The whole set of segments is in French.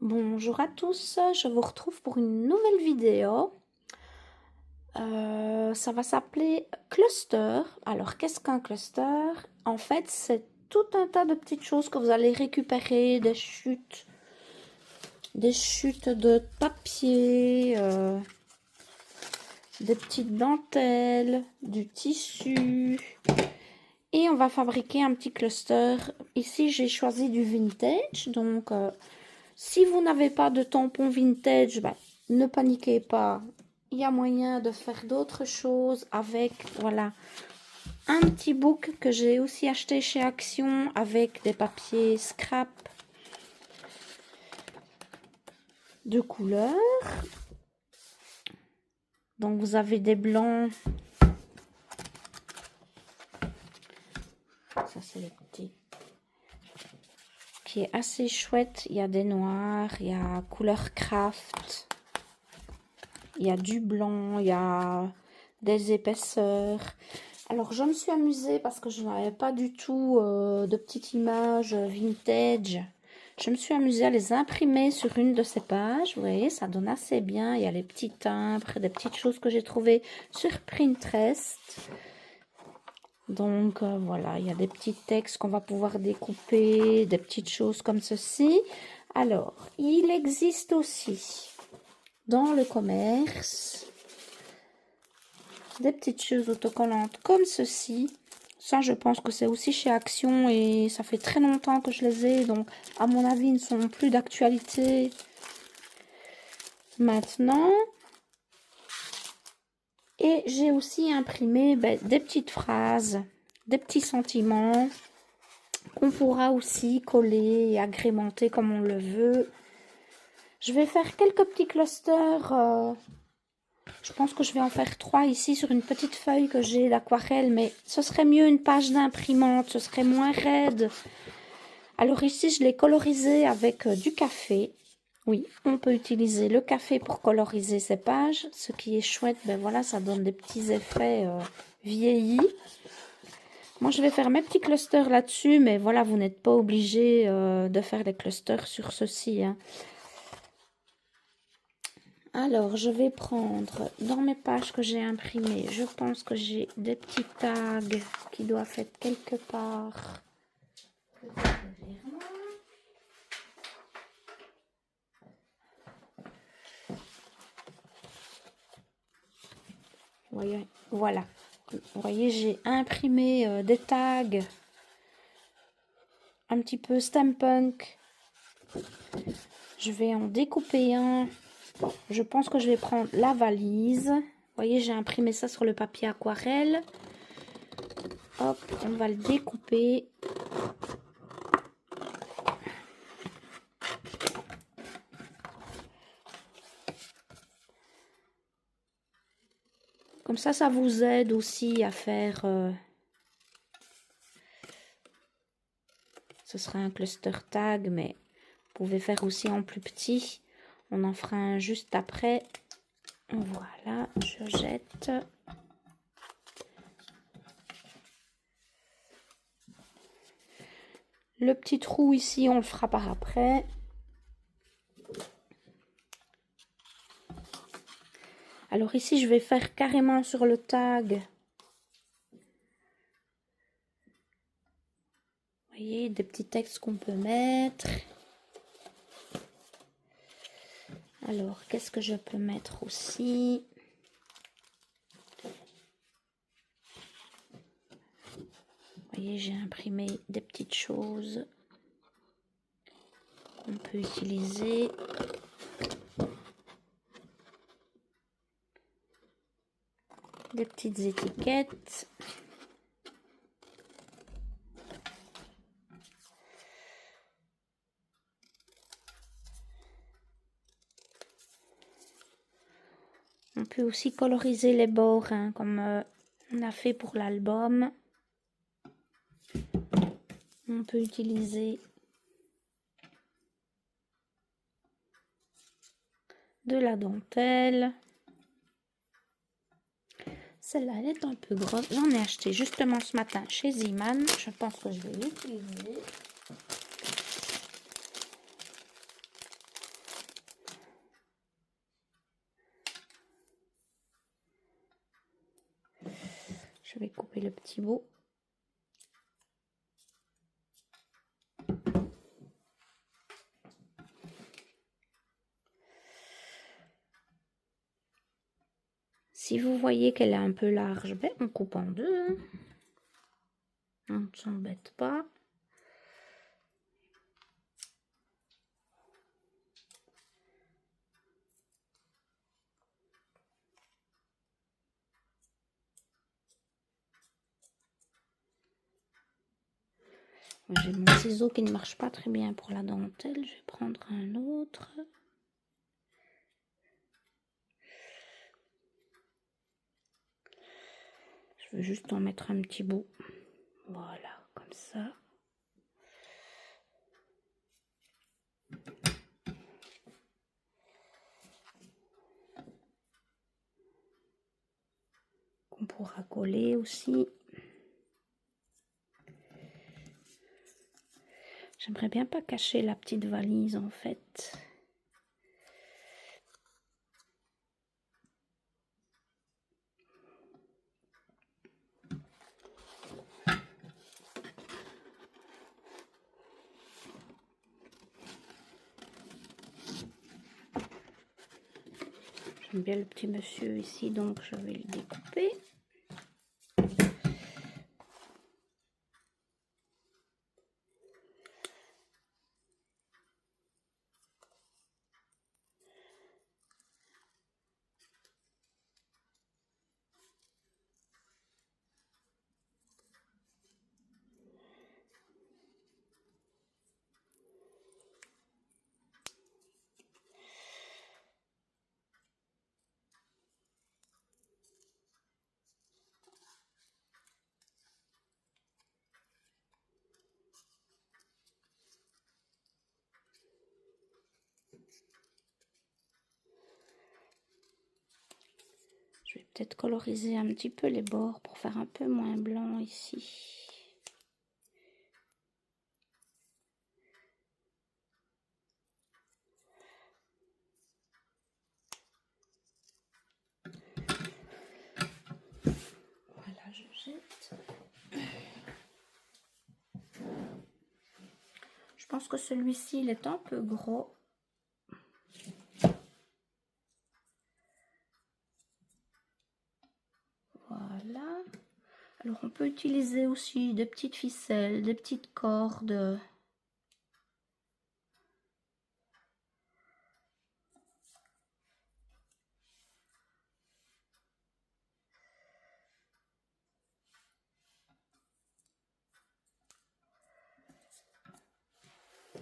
Bonjour à tous, je vous retrouve pour une nouvelle vidéo. Ça va s'appeler cluster. Alors, qu'est-ce qu'un cluster? En fait, c'est tout un tas de petites choses que vous allez récupérer, des chutes de papier, des petites dentelles, du tissu. Et on va fabriquer un petit cluster. Ici, j'ai choisi du vintage, donc... si vous n'avez pas de tampon vintage, ne paniquez pas. Il y a moyen de faire d'autres choses avec, voilà, un petit book que j'ai aussi acheté chez Action avec des papiers scrap de couleur. Donc, vous avez des blancs. Ça, c'est le petit. Qui est assez chouette. Il y a des noirs, il y a couleur craft. Il y a du blanc, il y a des épaisseurs. Alors, je me suis amusée parce que je n'avais pas du tout de petites images vintage. Je me suis amusée à les imprimer sur une de ces pages. Vous voyez, ça donne assez bien. Il y a les petits timbres, des petites choses que j'ai trouvées sur Pinterest. Donc, voilà, il y a des petits textes qu'on va pouvoir découper, des petites choses comme ceci. Alors, il existe aussi dans le commerce des petites choses autocollantes comme ceci. Ça, je pense que c'est aussi chez Action et ça fait très longtemps que je les ai. Donc, à mon avis, ils ne sont plus d'actualité maintenant. Et j'ai aussi imprimé des petites phrases, des petits sentiments qu'on pourra aussi coller et agrémenter comme on le veut. Je vais faire quelques petits clusters. Je pense que je vais en faire 3 ici sur une petite feuille que j'ai d'aquarelle, mais ce serait mieux une page d'imprimante, ce serait moins raide. Alors ici, je l'ai colorisé avec du café. Oui, on peut utiliser le café pour coloriser ces pages. Ce qui est chouette, voilà, ça donne des petits effets vieillis. Moi, je vais faire mes petits clusters là-dessus, mais voilà, vous n'êtes pas obligé de faire des clusters sur ceci, hein. Alors, je vais prendre dans mes pages que j'ai imprimées, je pense que j'ai des petits tags qui doivent être quelque part. Voyez, voilà. Vous voyez, j'ai imprimé des tags un petit peu steampunk. Je vais en découper un. Je pense que je vais prendre la valise. Vous voyez, j'ai imprimé ça sur le papier aquarelle. Hop, on va le découper. Comme ça vous aide aussi à faire... ce sera un cluster tag, mais vous pouvez faire aussi en plus petit. On en fera un juste après. Voilà, je jette. Le petit trou ici, on le fera par après. Alors ici, je vais faire carrément sur le tag. Vous voyez, des petits textes qu'on peut mettre. Alors, qu'est-ce que je peux mettre aussi? Vous voyez, j'ai imprimé des petites choses qu'on peut utiliser. Des petites étiquettes. On peut aussi coloriser les bords, hein, comme on a fait pour l'album. On peut utiliser de la dentelle. Celle-là, elle est un peu grosse. J'en ai acheté justement ce matin chez Zeeman. Je pense que je vais l'utiliser. Je vais couper le petit bout. Si vous voyez qu'elle est un peu large, ben on coupe en deux. Hein. On ne s'embête pas. J'ai mon ciseau qui ne marche pas très bien pour la dentelle. Je vais prendre un autre. Je veux juste en mettre un petit bout. Voilà, comme ça. On pourra coller aussi. J'aimerais bien pas cacher la petite valise en fait. J'aime bien le petit monsieur ici, donc je vais le découper. Je vais peut-être coloriser un petit peu les bords pour faire un peu moins blanc ici. Voilà, je jette. Je pense que celui-ci, il est un peu gros. Voilà. Alors, on peut utiliser aussi des petites ficelles, des petites cordes.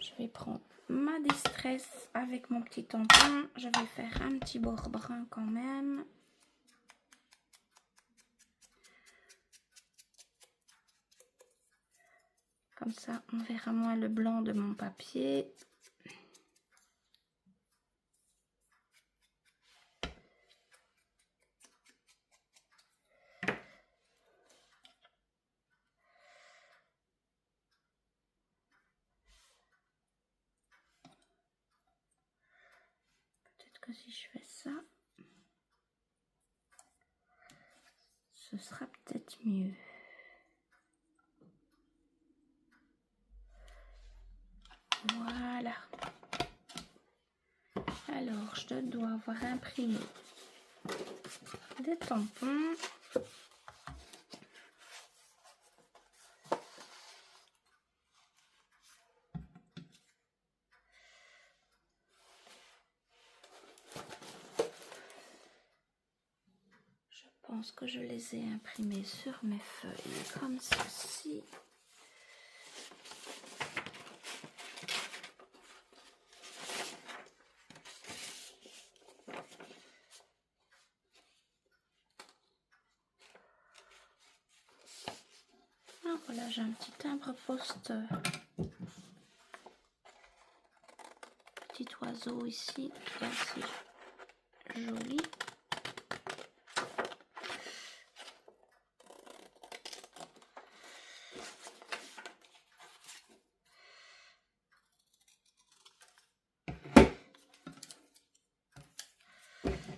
Je vais prendre ma distress avec mon petit tampon. Je vais faire un petit bord brun quand même. Comme ça, on verra moins le blanc de mon papier. Peut-être que si je fais ça, ce sera peut-être mieux. Voilà. Alors, je dois avoir imprimé des tampons. Je pense que je les ai imprimés sur mes feuilles comme ceci. Ah, voilà, j'ai un petit timbre-poste. Petit oiseau ici qui est assez joli.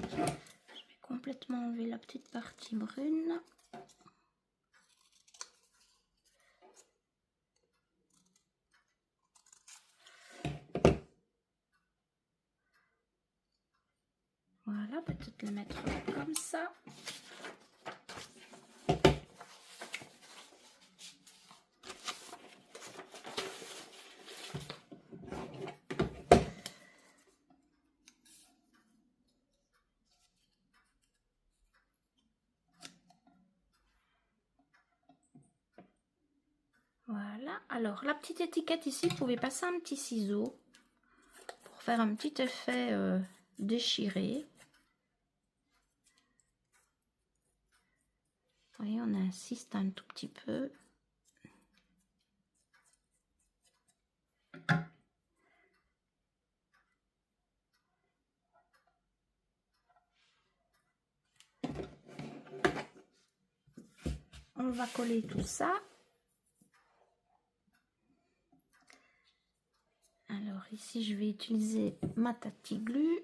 Je vais complètement enlever la petite partie brune. peut-être le mettre comme ça. Voilà, alors la petite étiquette ici, vous pouvez passer un petit ciseau pour faire un petit effet déchiré. Vous voyez, on insiste un tout petit peu. On va coller tout ça. Alors ici, je vais utiliser ma Tati Glue.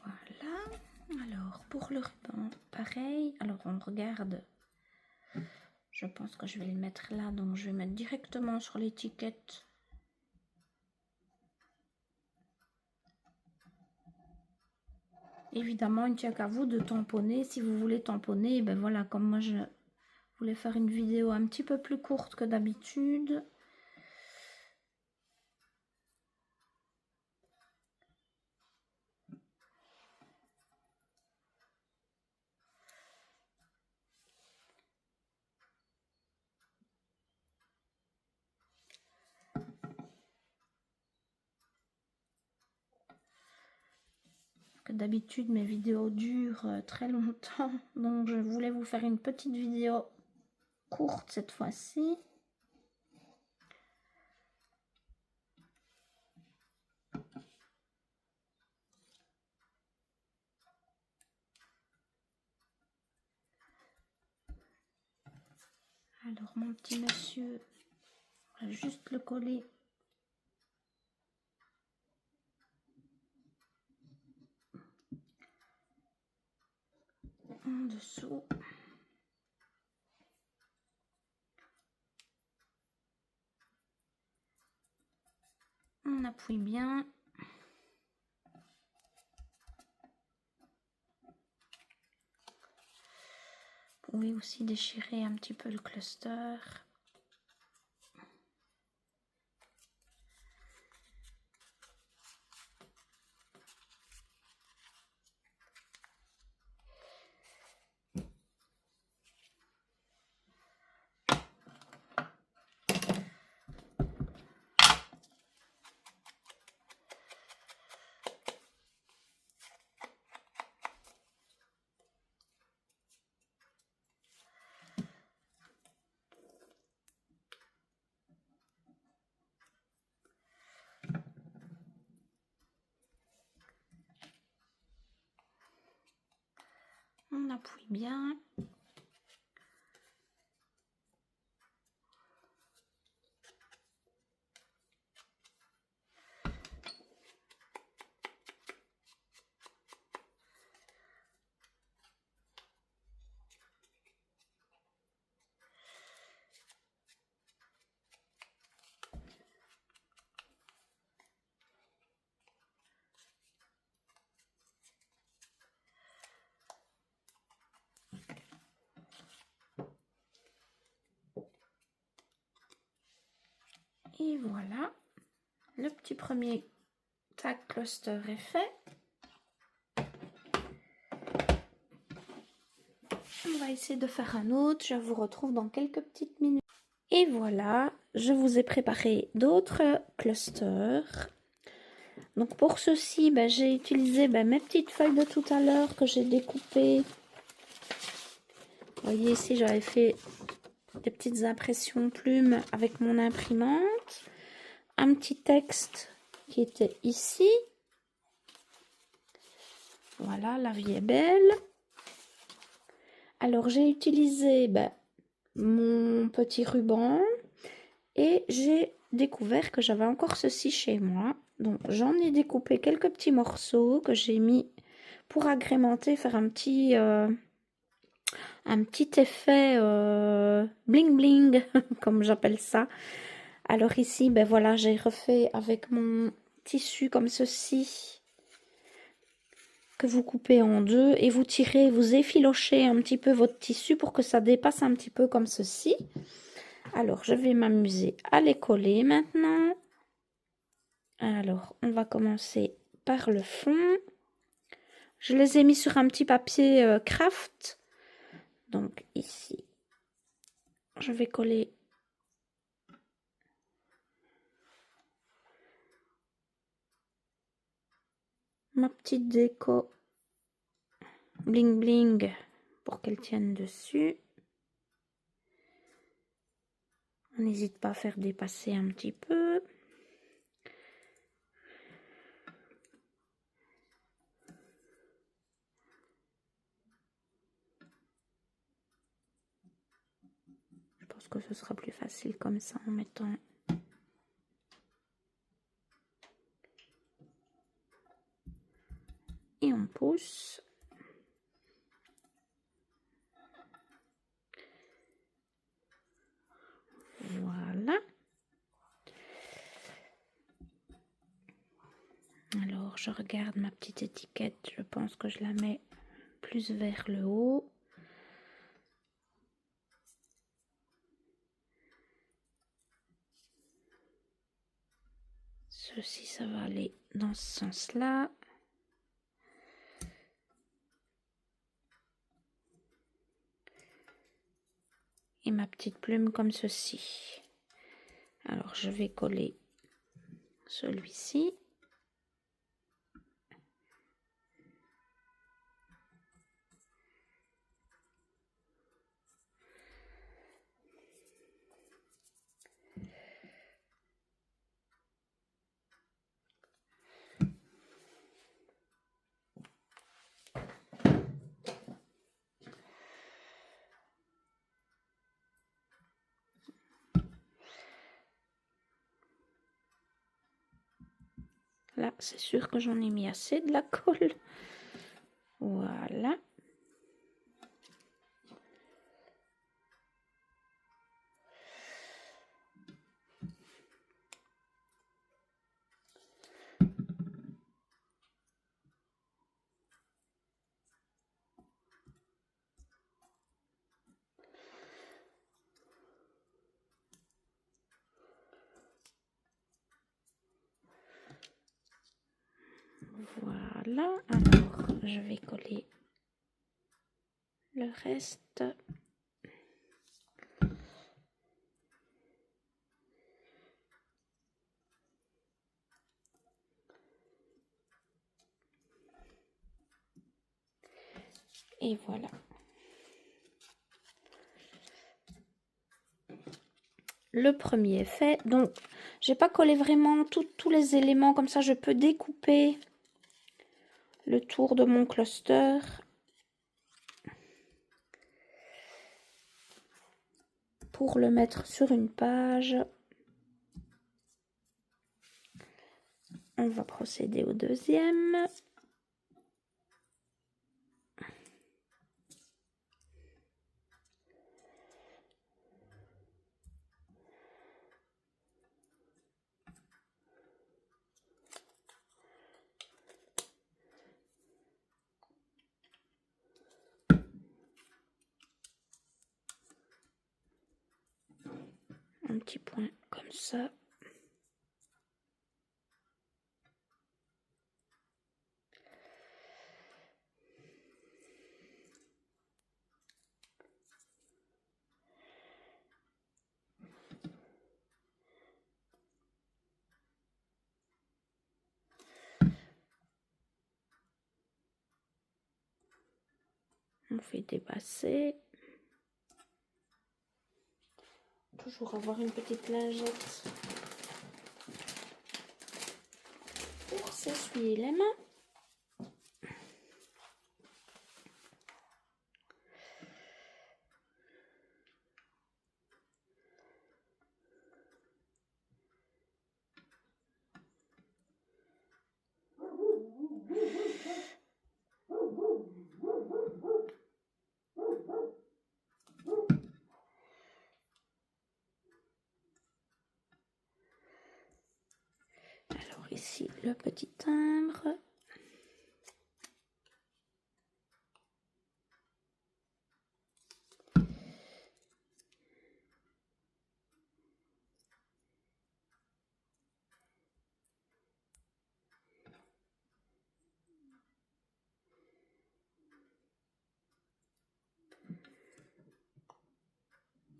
Voilà. Alors pour le ruban, pareil. Alors on regarde. Je pense que je vais le mettre là, donc je vais mettre directement sur l'étiquette. Évidemment, il ne tient qu'à vous de tamponner. Si vous voulez tamponner, ben voilà, comme moi je voulais faire une vidéo un petit peu plus courte que d'habitude. D'habitude, mes vidéos durent très longtemps, donc je voulais vous faire une petite vidéo courte cette fois-ci. Alors mon petit monsieur, on va juste le coller en dessous. On appuie bien. Vous pouvez aussi déchirer un petit peu le cluster. On appuie bien. Et voilà, le petit premier tag cluster est fait. On va essayer de faire un autre. Je vous retrouve dans quelques petites minutes. Et voilà, je vous ai préparé d'autres clusters. Donc pour ceci, j'ai utilisé mes petites feuilles de tout à l'heure que j'ai découpées. Vous voyez ici, j'avais fait des petites impressions plumes avec mon imprimante. Un petit texte qui était ici. Voilà, la vie est belle. Alors j'ai utilisé mon petit ruban et j'ai découvert que j'avais encore ceci chez moi. Donc j'en ai découpé quelques petits morceaux que j'ai mis pour agrémenter, faire un petit effet bling bling comme j'appelle ça. Alors ici voilà, j'ai refait avec mon tissu comme ceci que vous coupez en deux et vous tirez, vous efficochez un petit peu votre tissu pour que ça dépasse un petit peu comme ceci. Alors je vais m'amuser à les coller maintenant. Alors on va commencer par le fond. Je les ai mis sur un petit papier craft. Donc ici, je vais coller ma petite déco bling bling pour qu'elle tienne dessus. On n'hésite pas à faire dépasser un petit peu. Je pense que ce sera plus facile comme ça en mettant et on pousse. Voilà. Alors je regarde ma petite étiquette, je pense que je la mets plus vers le haut. Ceci, ça va aller dans ce sens-là. Et ma petite plume comme ceci. Alors je vais coller celui-ci. Là, c'est sûr que j'en ai mis assez de la colle. Voilà. Voilà. Alors, je vais coller le reste. Et voilà. Le premier est fait. Donc, j'ai pas collé vraiment tous les éléments. Comme ça, je peux découper le tour de mon cluster. Pour le mettre sur une page. On va procéder au deuxième. Un petit point comme ça. On fait dépasser. Toujours avoir une petite lingette pour s'essuyer les mains. Alors ici, le petit timbre.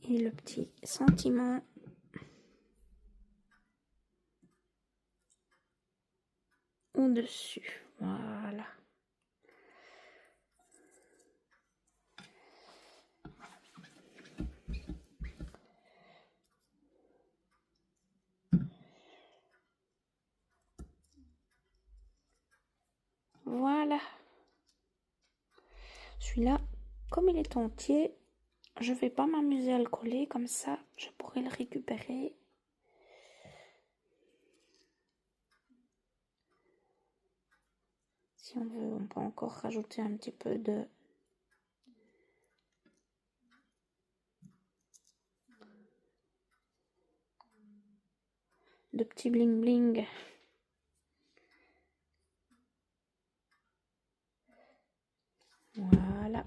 Et le petit sentiment. Au-dessus, voilà. Voilà. Celui-là, comme il est entier, je vais pas m'amuser à le coller, comme ça je pourrai le récupérer. Si on veut, on peut encore rajouter un petit peu de petits bling bling. Voilà.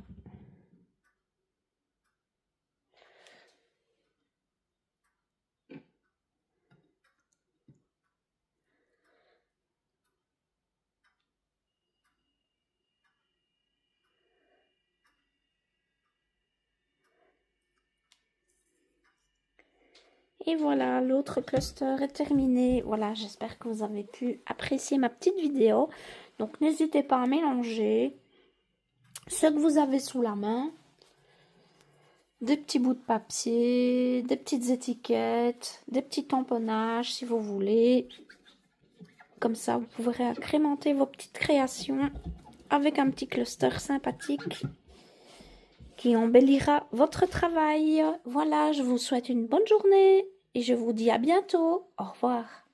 Et voilà, l'autre cluster est terminé. Voilà, j'espère que vous avez pu apprécier ma petite vidéo. Donc, n'hésitez pas à mélanger ce que vous avez sous la main. Des petits bouts de papier, des petites étiquettes, des petits tamponnages si vous voulez. Comme ça, vous pourrez agrémenter vos petites créations avec un petit cluster sympathique qui embellira votre travail. Voilà, je vous souhaite une bonne journée et je vous dis à bientôt. Au revoir.